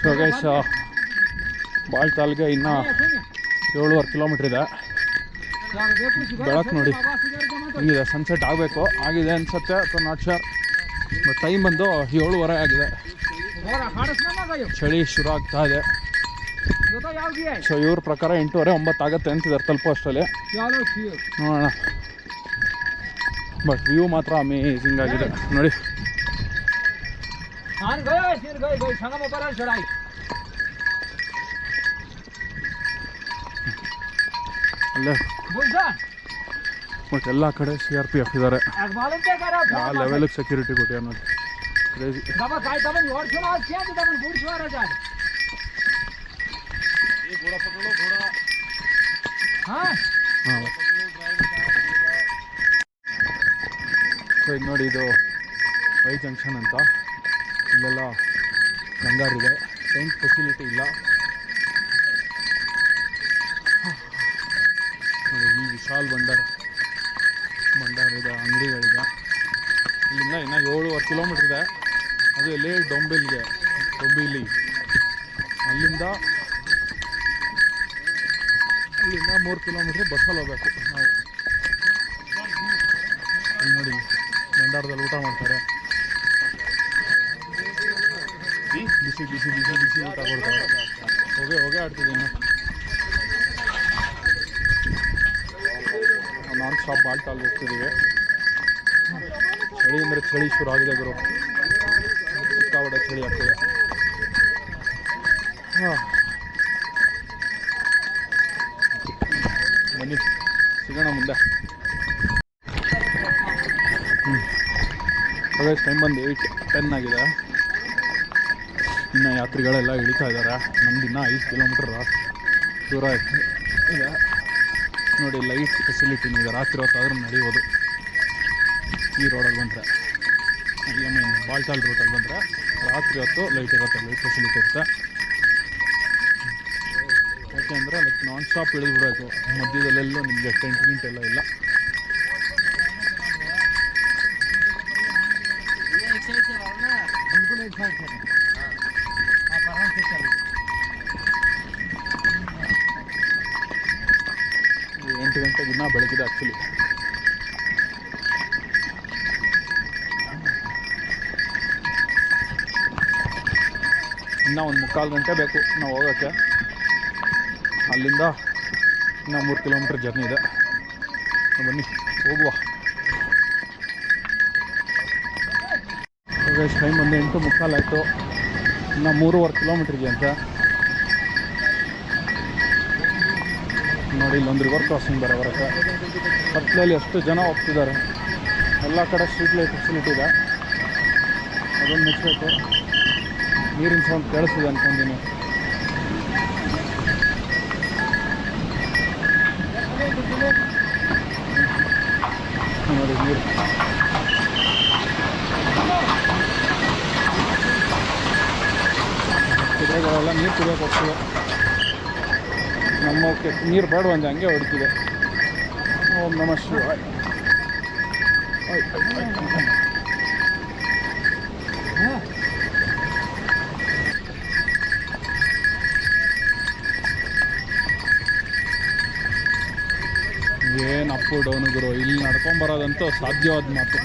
So guys ಬಾಳ್ತಾಲ್ಗೆ ಇನ್ನೂ 7.5 kilometre ಇದೆ. ಬೆಳಕು ನೋಡಿ ಹಿಂಗಿದೆ, ಸನ್ಸೆಟ್ ಆಗಬೇಕು, ಆಗಿದೆ ಅನಿಸುತ್ತೆ ಅಥವಾ ನಾಟ್ ಶೋರ್. ಬಟ್ ಟೈಮ್ ಬಂದು 7:30 ಆಗಿದೆ. ಚಳಿ ಶುರು ಆಗ್ತಾ ಇದೆ. ಸೊ ಇವ್ರ ಪ್ರಕಾರ 8:30 9 ಆಗುತ್ತೆ ಅಂತಿದ್ದಾರೆ ತಲುಪೋ ಅಷ್ಟರಲ್ಲಿ. ನೋಡೋಣ. ಬಟ್ ವ್ಯೂ ಮಾತ್ರ ಅಮೇಝಿಂಗ್ ಆಗಿದೆ ನೋಡಿ. ಅಲ್ಲೇ ಬಟ್ ಎಲ್ಲ ಕಡೆ CRPF ಇದ್ದಾರೆ. ಆ ಲೆವೆಲಿಗೆ ಸೆಕ್ಯೂರಿಟಿ ಕೊಟ್ಟಿದ್ದಾರೆ ನೋಡಿ. ಕ್ರೇಜಿ. ಸೊ ಇದು ನೋಡಿ, ಇದು ವೈ ಜಂಕ್ಷನ್ ಅಂತ. ಇಲ್ಲೆಲ್ಲ ಗಂಗಾರಿದೆ. ಟೆಂಟ್ ಫೆಸಿಲಿಟಿ ಇಲ್ಲ ನೋಡಿ. ಈ ವಿಶಾಲ್ ಭಂಡಾರ ಇದೆ, ಅಂಗಡಿಗಳಿದೆ. ಇಲ್ಲಿಂದ ಇನ್ನು 7.5 ಕಿಲೋಮೀಟ್ರ್ ಇದೆ. ಅದು ಎಲ್ಲಿ ಡೊಂಬಿಲಿ ಅಲ್ಲಿಂದ 3 ಕಿಲೋಮೀಟ್ರ್ ಬಸ್ಸಲ್ಲಿ ಹೋಗ್ಬೇಕು ನಾವು. ಇಲ್ಲಿ ನೋಡಿ ಭಂಡಾರದಲ್ಲಿ ಊಟ ಮಾಡ್ತಾರೆ. ಬಿಸಿ ಬಿಸಿ ಬಿಸಿ ಬಿಸಿ ಊಟ ಕೊಡ್ತಾರೆ. ಹೊಗೆ ಆಡ್ತಿದೆ. ಇನ್ನು ನಾನ್ ಸ್ಟಾಪ್ ಬಾಲ್ಟಾಲ್ ಹೋಗ್ತಿದ್ದೀವಿ. ಚಳಿ ಅಂದರೆ ಚಳಿ ಶುರು ಆಗಿದೆ ಗುರು. ಸಿಕ್ಕಾಪಟ್ಟೆ ಚಳಿ ಆಗ್ತದೆ. ಬನ್ನಿ ಸಿಗೋಣ ಮುಂದೆ. ಅದೇ ಟೈಮ್ ಬಂದು 8:10 ಆಗಿದೆ. ಇನ್ನು ಯಾತ್ರಿಗಳೆಲ್ಲ ಇಳಿತಾ ಇದ್ದಾರೆ. ನಮ್ದು ಇನ್ನೂ 5 ಕಿಲೋಮೀಟ್ರ್ ದೂರ ಇದೆ ನೋಡಿ. ಲೈಟ್ ಫೆಸಿಲಿಟಿನೂ ಇದೆ. ರಾತ್ರಿ ಹೊತ್ತಾದ್ರೂ ನಡೆಯೋದು ಈ ರೋಡಲ್ಲಿ ಬಂದರೆ. ಬಾಲ್ಟಾಲ್ ರೂಟಲ್ಲಿ ಬಂದರೆ ರಾತ್ರಿ ಹೊತ್ತು ಲೈಟ್ ಇರುತ್ತೆ, ಲೈಟ್ ಫೆಸಿಲಿಟಿ ಇರುತ್ತೆ. ಯಾಕೆಂದರೆ ಲೈಕ್ ನಾನ್ ಸ್ಟಾಪ್ ಇಳಿದ್ಬಿಡಬೇಕು. ಮಧ್ಯದಲ್ಲೆಲ್ಲೂ ನಿಮಗೆ ಟೆಂಟ್ ಎಲ್ಲ ಇಲ್ಲ. ಇದು 8 ಗಂಟೆಗೆ ಇನ್ನೂ ಬೆಳಗಿದೆ ಆ್ಯಕ್ಚುಲಿ. ಇನ್ನೂ 1.25 ಗಂಟೆ ಬೇಕು ನಾವು ಹೋಗೋಕ್ಕೆ. ಅಲ್ಲಿಂದ ಇನ್ನೂ 3 ಕಿಲೋಮೀಟ್ರ್ ಜರ್ನಿ ಇದೆ. ಬನ್ನಿ ಹೋಗುವ. ಟೈಮ್ ಒಂದು 8:45 ಆಯಿತು. ಇನ್ನು 3.25 ಕಿಲೋಮೀಟ್ರಿಗೆ ಅಂತ ನೋಡಿ. ಇಲ್ಲೊಂದು ರಿವರ್ ಕ್ರಾಸಿಂಗ್ ಬರೋಕ್ಕೆ ಕತ್ಲಲ್ಲಿ ಎಷ್ಟು ಜನ ಹೋಗ್ತಿದ್ದಾರೆ. ಎಲ್ಲ ಕಡೆ ಸ್ಟ್ರೀಟ್ ಲೈಟ್ ಫೆಸಿಲಿಟಿ ಇದೆ. ಅದೊಂದು ಮೆಚ್ಚಬೇಕು. ನೀರಿನ ಸೌಂಡ್ ಕೇಳಿಸ್ತಿದೆ ಅಂದ್ಕೊಂಡಿನಿ. ನೋಡಿ ನೀರು ಕುದುರೆಗಳೆಲ್ಲ ನೀರು ಕುಡಿಯೋಕೆ ಹೋಗ್ತಿದೆ. ನಮ್ಮಕ್ಕೆ ನೀರು ಬೇಡವಂದೆ ಹಂಗೆ ಹೊಡಿತಿದೆ. ಓಂ ನಮಃ ಶಿವಾಯ. ಏನು ಅಪ್ಪು ಡೌನು ಗುರು. ಇಲ್ಲಿ ನಡ್ಕೊಂಬರೋದಂತೂ ಅಸಾಧ್ಯವಾದ ಮಾತು.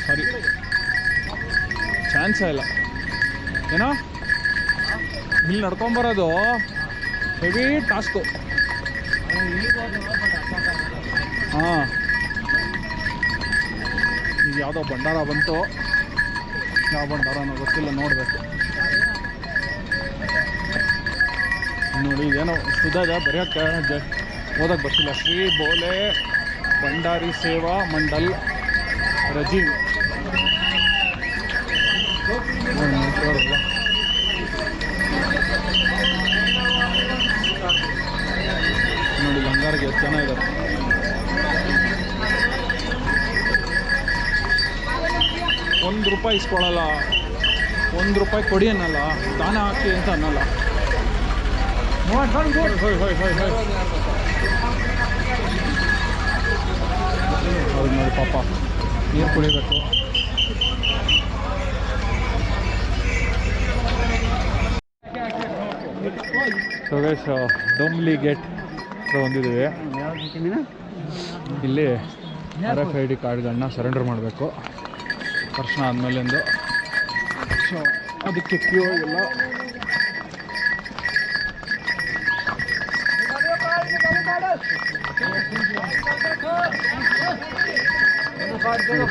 ಸಾರಿ, ಚಾನ್ಸೇ ಇಲ್ಲ. ಏನೋ ಇಲ್ಲಿ ನಡ್ಕೊಂಬರೋದು ಹೆವಿ ಟಾಸ್ಕು. ಹಾಂ, ಈಗ ಯಾವುದೋ ಭಂಡಾರ ಬಂತು. ಯಾವ ಭಂಡಾರನೋ ಗೊತ್ತಿಲ್ಲ, ನೋಡಬೇಕು. ನೋಡಿ ಇದೇನೋ ಸುಧಾದ ಬರೆಯೋಕ್ಕೆ ಓದಕ್ಕೆ ಬರ್ತಿಲ್ಲ. ಶ್ರೀ ಬೋಲೆ ಭಂಡಾರಿ ಸೇವಾ ಮಂಡಲ್ ರಜೀವ್ ನೋಡಿ. ಗಂಗಾರಿಗೆ ಎಷ್ಟು ಜನ ಇದ್ದಾರೆ. ₹1 ಇಸ್ಕೊಳ್ಳಲ್ಲ. ₹1 ಕೊಡಿ ಅನ್ನಲ್ಲ, ದಾನ ಹಾಕಿ ಅಂತ ಅನ್ನಲ್ಲ. ಹೌದು ನೋಡಿ ಪಾಪ, ನೀರು ಕುಡಿಬೇಕು. ಸೊ ಗೈಸ್ ಡೋಂಬ್ಲಿ ಗೇಟ್ ಹತ್ರ ಬಂದಿದ್ದೀವಿ. ಇಲ್ಲಿ RFID ಕಾರ್ಡ್ಗಳನ್ನ ಸರೆಂಡರ್ ಮಾಡಬೇಕು ವರ್ಷ ಆದಮೇಲೆಂದು. ಸೊ ಅದಕ್ಕೆ ಕ್ಯೂ ಎಲ್ಲ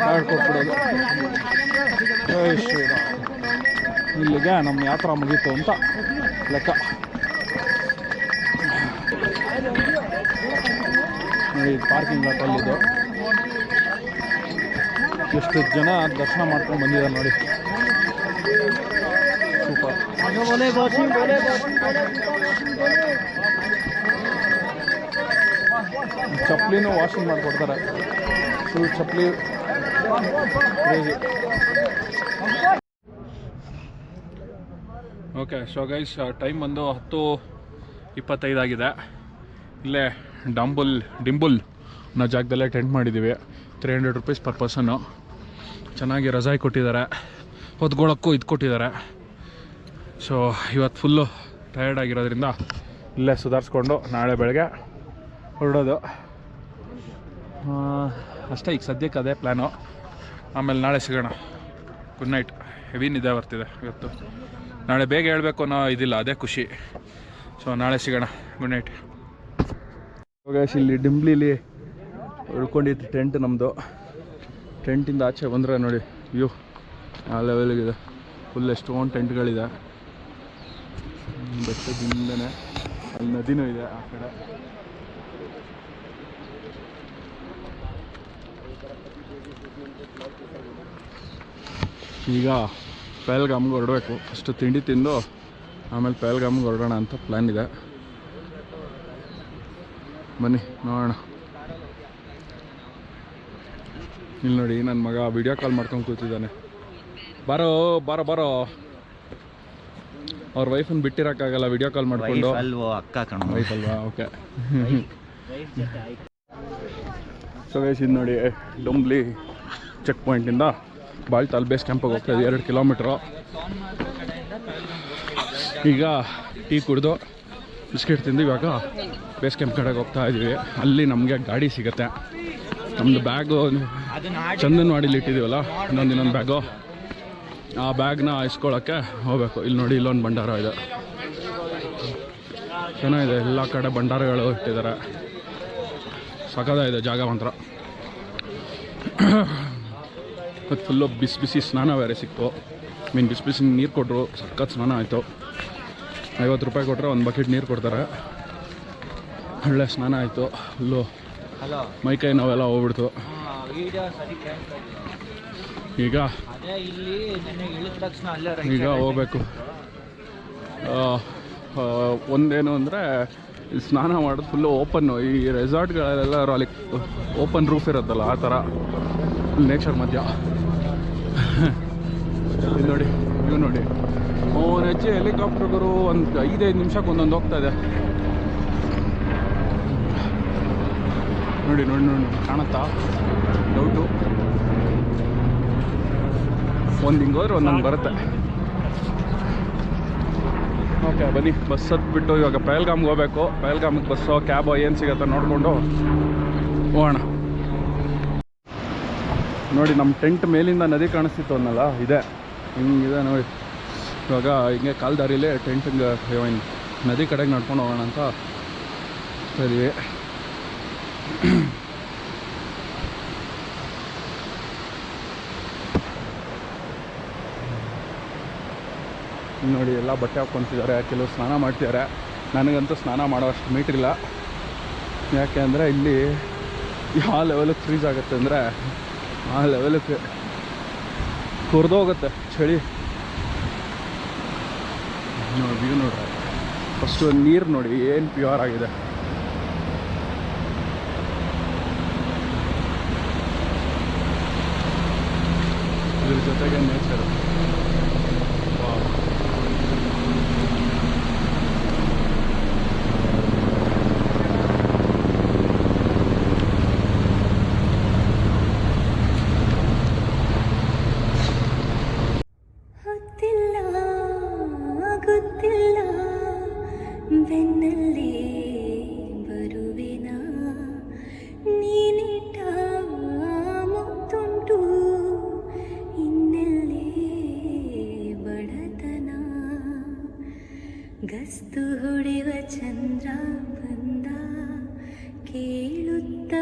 ಕಾರ್ಡ್ ಕೊಟ್ಬಿಡೋದು. ಇಲ್ಲಿಗೆ ನಮ್ಮ ಯಾತ್ರಾ ಮುಗೀತು ಅಂತ ಲೆಕ್ಕ. ನೋಡಿ ಪಾರ್ಕಿಂಗ್ ಲಾಟಲ್ಲಿದ್ದು ಎಷ್ಟು ಜನ ದರ್ಶನ ಮಾಡ್ಕೊಂಡು ಬಂದಿದ್ದಾರೆ ನೋಡಿ. ಸೂಪರ್. ಚಪ್ಪಲಿನೂ ವಾಷಿಂಗ್ ಮಾಡಿಕೊಡ್ತಾರೆ. ಫುಲ್ ಚಪ್ಪಲಿ crazy. Okay so guys time ಬಂದು 10:25 ಆಗಿದೆ. ಇಲ್ಲೇ ಡಿಂಬುಲ್ ಅನ್ನೋ ಜಾಗದಲ್ಲೇ ಟೆಂಟ್ ಮಾಡಿದ್ದೀವಿ. 300 ರೂಪೀಸ್ ಪರ್ ಪರ್ಸನ್ನು. ಚೆನ್ನಾಗಿ ರಜಾಯಿ ಕೊಟ್ಟಿದ್ದಾರೆ, ಹೊತ್ಕೊಳ್ಳೋಕ್ಕೂ ಇದು ಕೊಟ್ಟಿದ್ದಾರೆ. ಸೊ ಇವತ್ತು ಫುಲ್ಲು ಟಯರ್ಡ್ ಆಗಿರೋದ್ರಿಂದ ಇಲ್ಲೇ ಸುಧಾರಿಸ್ಕೊಂಡು ನಾಳೆ ಬೆಳಗ್ಗೆ ಹೊರಡೋದು ಅಷ್ಟೇ. ಈಗ ಸದ್ಯಕ್ಕೆ ಅದೇ ಪ್ಲ್ಯಾನು. ಆಮೇಲೆ ನಾಳೆ ಸಿಗೋಣ. Good night. ಹೆವಿ ನಿದ್ದೆ ಬರ್ತಿದೆ ಇವತ್ತು. ನಾಳೆ ಬೇಗ ಹೇಳಬೇಕು ಅನ್ನೋ ಇದಿಲ್ಲ, ಅದೇ ಖುಷಿ. ಸೊ ನಾಳೆ ಸಿಗೋಣ. Good night. ಗೈಸ್ ಇಲ್ಲಿ ಡಿಂಬ್ಲಿಲಿ ಉಳ್ಕೊಂಡಿತ್ತು ಟೆಂಟ್ ನಮ್ಮದು. ಟೆಂಟಿಂದ ಆಚೆ ಬಂದರೆ ನೋಡಿ ವ್ಯೂ ಆ ಲೆವೆಲ್ಗಿದೆ. ಫುಲ್ ಎಷ್ಟೊಂದು ಟೆಂಟ್ಗಳಿದೆ ಬೆಟ್ಟದಿಂದನೇ. ಅಲ್ಲಿ ನದಿನೂ ಇದೆ ಆ ಕಡೆ. ಈಗ ಪಹಲ್ಗಾಮ್ಗೆ ಹೊರಡಬೇಕು. ಫಸ್ಟ್ ತಿಂಡಿ ತಿಂದು ಆಮೇಲೆ ಪಹಲ್ಗಾಮ್ಗೆ ಹೊರಡೋಣ ಅಂತ ಪ್ಲ್ಯಾನ್ ಇದೆ. ಬನ್ನಿ ನೋಡೋಣ. ಇಲ್ಲಿ ನೋಡಿ ನನ್ನ ಮಗ ವಿಡಿಯೋ ಕಾಲ್ ಮಾಡ್ಕೊಂಡು ಕೂತಿದ್ದಾನೆ. ಬಾರೋ ಬಾರೋ ಬಾರೋ. ಅವ್ರ ವೈಫನ್ನು ಬಿಟ್ಟಿರೋಕ್ಕಾಗಲ್ಲ ವಿಡಿಯೋ ಕಾಲ್ ಮಾಡಿಕೊಂಡು. ವೈಫ್ ಅಲ್ವಾ? ಓಕೆ. ಸೊ ಗೈಸ್ ಇದು ನೋಡಿ ಡೊಂಬ್ಲಿ ಚೆಕ್ ಪಾಯಿಂಟಿಂದ ಬಾಳ್ತಾಲ್ ಬೇಸ್ ಕ್ಯಾಂಪಿಗೆ ಹೋಗ್ತಾಯಿದ್ವಿ. 2 ಕಿಲೋಮೀಟ್ರು. ಈಗ ಟೀ ಕುಡಿದು ಬಿಸ್ಕೆಟ್ ತಿಂದು ಇವಾಗ ಬೇಸ್ ಕ್ಯಾಂಪ್ ಕಡೆಗೆ ಹೋಗ್ತಾ ಇದ್ದೀವಿ. ಅಲ್ಲಿ ನಮಗೆ ಗಾಡಿ ಸಿಗುತ್ತೆ. ನಮ್ಮದು ಬ್ಯಾಗು ಚಂದನವಾಡಿಲಿ ಇಟ್ಟಿದ್ದೀವಲ್ಲ, ಇನ್ನೊಂದು ಬ್ಯಾಗು. ಆ ಬ್ಯಾಗ್ನ ಇಸ್ಕೊಳ್ಳೋಕ್ಕೆ ಹೋಗಬೇಕು. ಇಲ್ಲಿ ನೋಡಿ ಇಲ್ಲೊಂದು ಭಂಡಾರ ಇದೆ, ಚೆನ್ನಾಗಿದೆ. ಎಲ್ಲ ಕಡೆ ಭಂಡಾರಗಳು ಇಟ್ಟಿದ್ದಾರೆ. ಸಖತ್ತಾಗಿದೆ ಜಾಗ ಮಾತ್ರ. ಮತ್ತು ಫುಲ್ಲು ಬಿಸಿ ಸ್ನಾನ ಬೇರೆ ಸಿಕ್ತು. ಬಿಸಿ ನೀರು ಕೊಟ್ಟರು. ಸಖತ್ ಸ್ನಾನ ಆಯಿತು. 50 ರೂಪಾಯಿ ಕೊಟ್ಟರೆ 1 ಬಕೆಟ್ ನೀರು ಕೊಡ್ತಾರೆ. ಒಳ್ಳೆ ಸ್ನಾನ ಆಯಿತು. ಫುಲ್ಲು ಮೈಕೈ ನಾವೆಲ್ಲ ಹೋಗ್ಬಿಡ್ತು. ಈಗ ಹೋಗ್ಬೇಕು. ಒಂದೇನು ಅಂದರೆ ಸ್ನಾನ ಮಾಡೋದು ಫುಲ್ಲು ಓಪನ್ನು. ಈ ರೆಸಾರ್ಟ್ಗಳೆಲ್ಲ ಅಲ್ಲಿ ಓಪನ್ ರೂಫ್ ಇರುತ್ತಲ್ಲ, ಆ ಥರ ನೇಚರ್ ಮಧ್ಯ. ಇದು ನೋಡಿ ಇವು ನೋಡಿ. ಹೆಚ್ಚು ಹೆಲಿಕಾಪ್ಟರ್ಗಳು ಒಂದು 5-5 ನಿಮಿಷಕ್ಕೆ ಒಂದೊಂದು ಹೋಗ್ತಾ ಇದೆ. ನೋಡಿ ಕಾಣುತ್ತಾ? ಡೌಟು. ಒಂದು ಹಿಂಗೆ ಹೋದ್ರೆ ಒಂದೊಂದು ಬರುತ್ತೆ. ಓಕೆ ಬನ್ನಿ, ಬಸ್ ಹತ್ಬಿಟ್ಟು ಇವಾಗ ಪಹಲ್ಗಾಮ್ಗೆ ಹೋಗ್ಬೇಕು. ಪಹಲ್ಗಾಮ್ಗೆ ಬಸ್ಸೋ ಕ್ಯಾಬೋ ಏನು ಸಿಗುತ್ತೋ ನೋಡಿಕೊಂಡು ಹೋಗೋಣ. ನೋಡಿ ನಮ್ಮ ಟೆಂಟ್ ಮೇಲಿಂದ ನದಿ ಕಾಣಿಸ್ತಿತ್ತು ಅನ್ನಲ್ಲ, ಇದೆ ಹಿಂಗಿದೆ ನೋಡಿ. ಇವಾಗ ಹಿಂಗೆ ಕಾಲ್ದಾರಿಲೇ ಟೆಂಟಿಂಗೆ ನದಿ ಕಡೆಗೆ ನಡ್ಕೊಂಡು ಹೋಗೋಣ ಅಂತ ಇದ್ದೀವಿ. ನೋಡಿ ಎಲ್ಲ ಬಟ್ಟೆ ಹಾಕ್ಕೊತಿದ್ದಾರೆ, ಕೆಲವು ಸ್ನಾನ ಮಾಡ್ತಿದ್ದಾರೆ. ನನಗಂತೂ ಸ್ನಾನ ಮಾಡೋ ಅಷ್ಟು ಮೀಟ್ರಿಲ್ಲ. ಯಾಕೆ ಅಂದರೆ ಇಲ್ಲಿ ಯಾವ ಲೆವೆಲಿಗೆ ಫ್ರೀಸ್ ಆಗುತ್ತೆ ಅಂದರೆ ಆ ಲೆವೆಲಿಗೆ ಕುರ್ದೋಗುತ್ತೆ ಚಳಿ. ನೋಡಿ ವ್ಯೂ ನೋಡ್ರಿ. ಫಸ್ಟು ನೀರು ನೋಡಿ ಏನು ಪ್ಯೂರ್ ಆಗಿದೆ. ಇದ್ರ ಜೊತೆಗೆ ನೇಚರ್. ಬೆನ್ನಲ್ಲೇ ಬರುವೆನ ನೀನಿಟ್ಟ ಮುತ್ತುಂಟು ಇನ್ನೆಲ್ಲೇ ಬಡತನ ಗಸ್ತು ಹೊಡೆವ ಚಂದ್ರ ಬಂದ ಕೇಳುತ್ತ